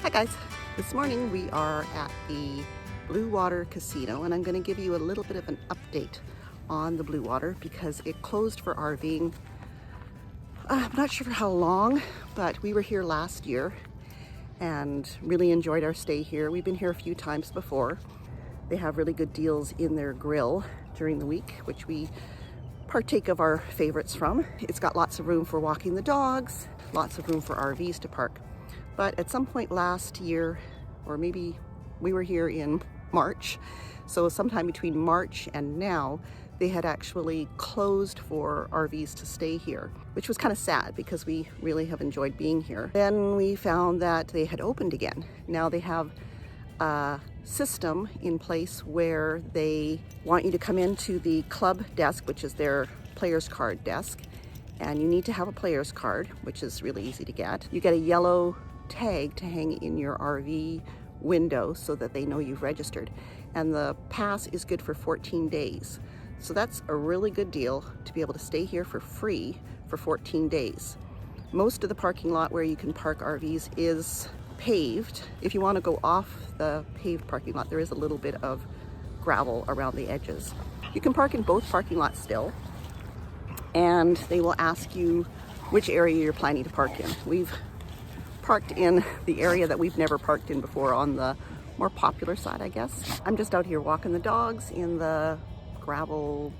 Hi guys, this morning we are at the Bluewater Casino and I'm going to give you a little bit of an update on the Bluewater because it closed for RVing. I'm not sure for how long, but we were here last year and really enjoyed our stay here. We've been here a few times before. They have really good deals in their grill during the week, which we partake of our favorites from. It's got lots of room for walking the dogs, lots of room for RVs to park. But at some point last year, or maybe we were here in March, so sometime between March and now, they had actually closed for RVs to stay here, which was kind of sad because we really have enjoyed being here. Then we found that they had opened again. Now they have a system in place where they want you to come into the club desk, which is their player's card desk, and you need to have a player's card, which is really easy to get. You get a yellow tag to hang in your RV window so that they know you've registered, and the pass is good for 14 days. So that's a really good deal to be able to stay here for free for 14 days. Most of the parking lot where you can park RVs is paved. If you want to go off the paved parking lot, there is a little bit of gravel around the edges. You can park in both parking lots still, and they will ask you which area you're planning to park in. We've parked in the area that we've never parked in before, on the more popular side, I guess. I'm just out here walking the dogs in the gravel,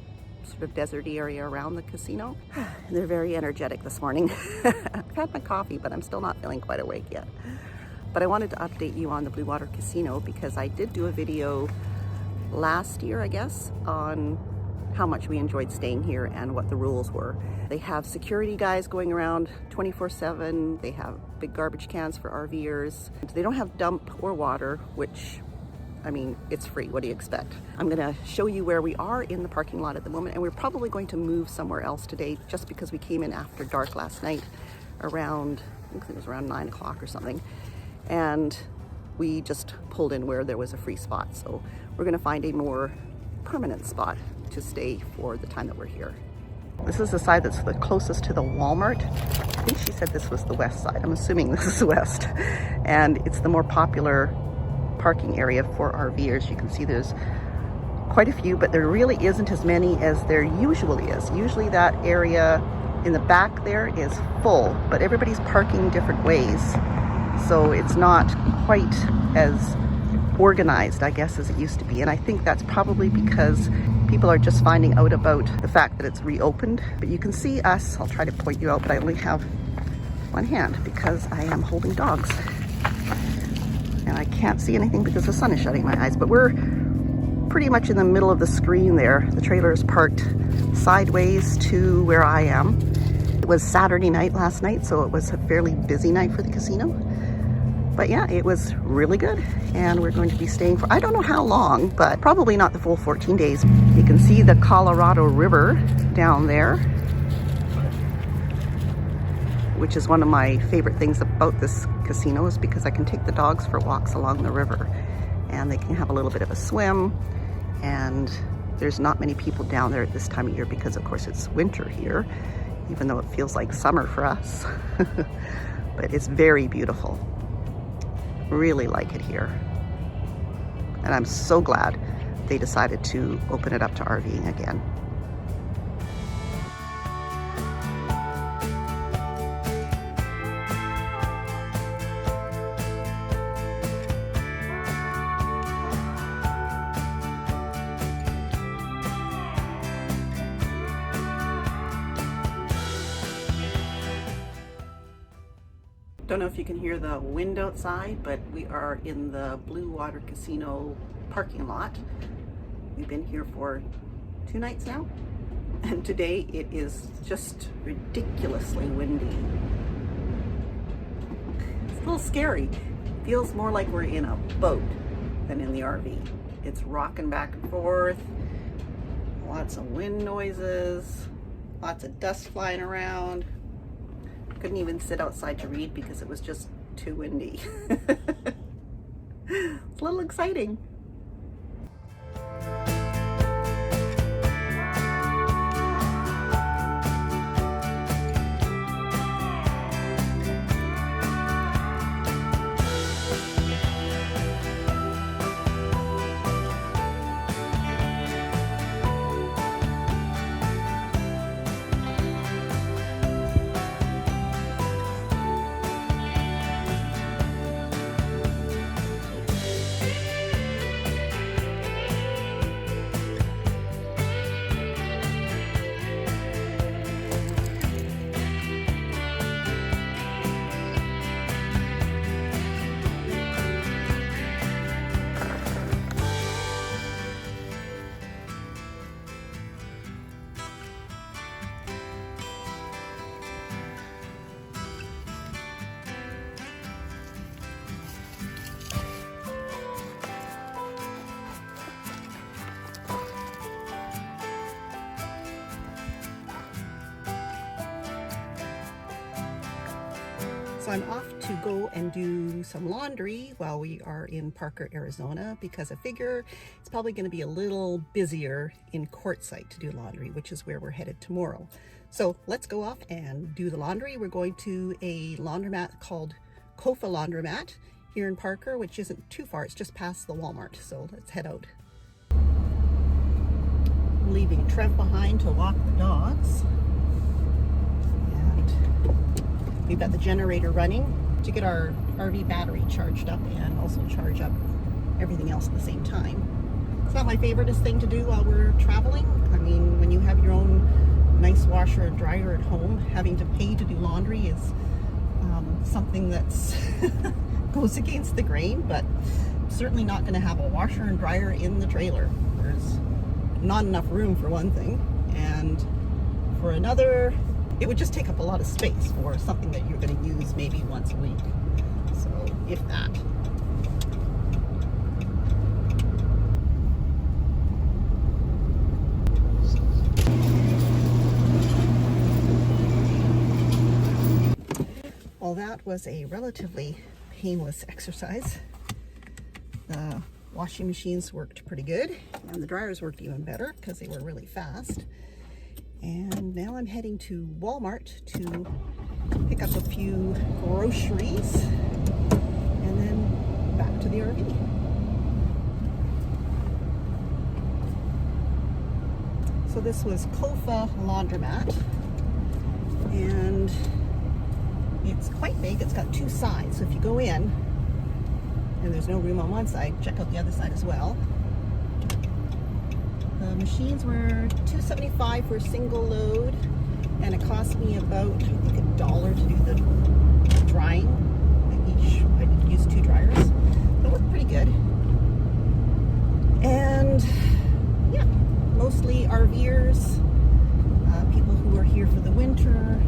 sort of deserty area around the casino. They're very energetic this morning. I've had my coffee, but I'm still not feeling quite awake yet. But I wanted to update you on the Bluewater Casino because I did do a video last year, I guess, on how much we enjoyed staying here and what the rules were. They have security guys going around 24/7. They have big garbage cans for RVers. They don't have dump or water, which, I mean, it's free. What do you expect? I'm gonna show you where we are in the parking lot at the moment, and we're probably going to move somewhere else today just because we came in after dark last night around, I think it was around 9 o'clock or something. And we just pulled in where there was a free spot. So we're gonna find a more permanent spot to stay for the time that we're here. This is the side that's the closest to the Walmart. I think she said this was the west side. I'm assuming this is the west. And it's the more popular parking area for RVers. You can see there's quite a few, but there really isn't as many as there usually is. Usually that area in the back there is full, but everybody's parking different ways. So it's not quite as organized, I guess, as it used to be. And I think that's probably because people are just finding out about the fact that it's reopened. But you can see us, I'll try to point you out, but I only have one hand because I am holding dogs. And I can't see anything because the sun is shutting my eyes. But we're pretty much in the middle of the screen there. The trailer is parked sideways to where I am. It was Saturday night last night, so it was a fairly busy night for the casino. But yeah, it was really good, and we're going to be staying for, I don't know how long, but probably not the full 14 days. You can see the Colorado River down there, which is one of my favorite things about this casino, is because I can take the dogs for walks along the river, and they can have a little bit of a swim, and there's not many people down there at this time of year because, of course, it's winter here, even though it feels like summer for us. But it's very beautiful. Really like it here, and I'm so glad they decided to open it up to RVing again. Don't know if you can hear the wind outside, but we are in the Bluewater Casino parking lot. We've been here for 2 nights now, and today it is just ridiculously windy. It's a little scary. It feels more like we're in a boat than in the RV. It's rocking back and forth, lots of wind noises, lots of dust flying around. Couldn't even sit outside to read because it was just too windy. It's a little exciting. So I'm off to go and do some laundry while we are in Parker, Arizona, because I figure it's probably going to be a little busier in Quartzsite to do laundry, which is where we're headed tomorrow. So let's go off and do the laundry. We're going to a laundromat called Kofa Laundromat here in Parker, which isn't too far. It's just past the Walmart. So let's head out. I'm leaving Trev behind to walk the dogs. We've got the generator running to get our RV battery charged up and also charge up everything else at the same time. It's not my favoriteest thing to do while we're traveling. I mean, when you have your own nice washer and dryer at home, having to pay to do laundry is something that's goes against the grain, but I'm certainly not going to have a washer and dryer in the trailer. There's not enough room for one thing, and for another, it would just take up a lot of space for something that you're going to use maybe once a week. So, if that. Well, that was a relatively painless exercise. The washing machines worked pretty good, and the dryers worked even better because they were really fast. And now I'm heading to Walmart to pick up a few groceries and then back to the RV. So this was Kofa Laundromat, and it's quite big. It's got two sides. So if you go in and there's no room on one side, check out the other side as well. The machines were $2.75 for a single load, and it cost me about, I think, $1 to do the drying. I did use 2 dryers. They worked pretty good. And yeah, mostly RVers, people who are here for the winter,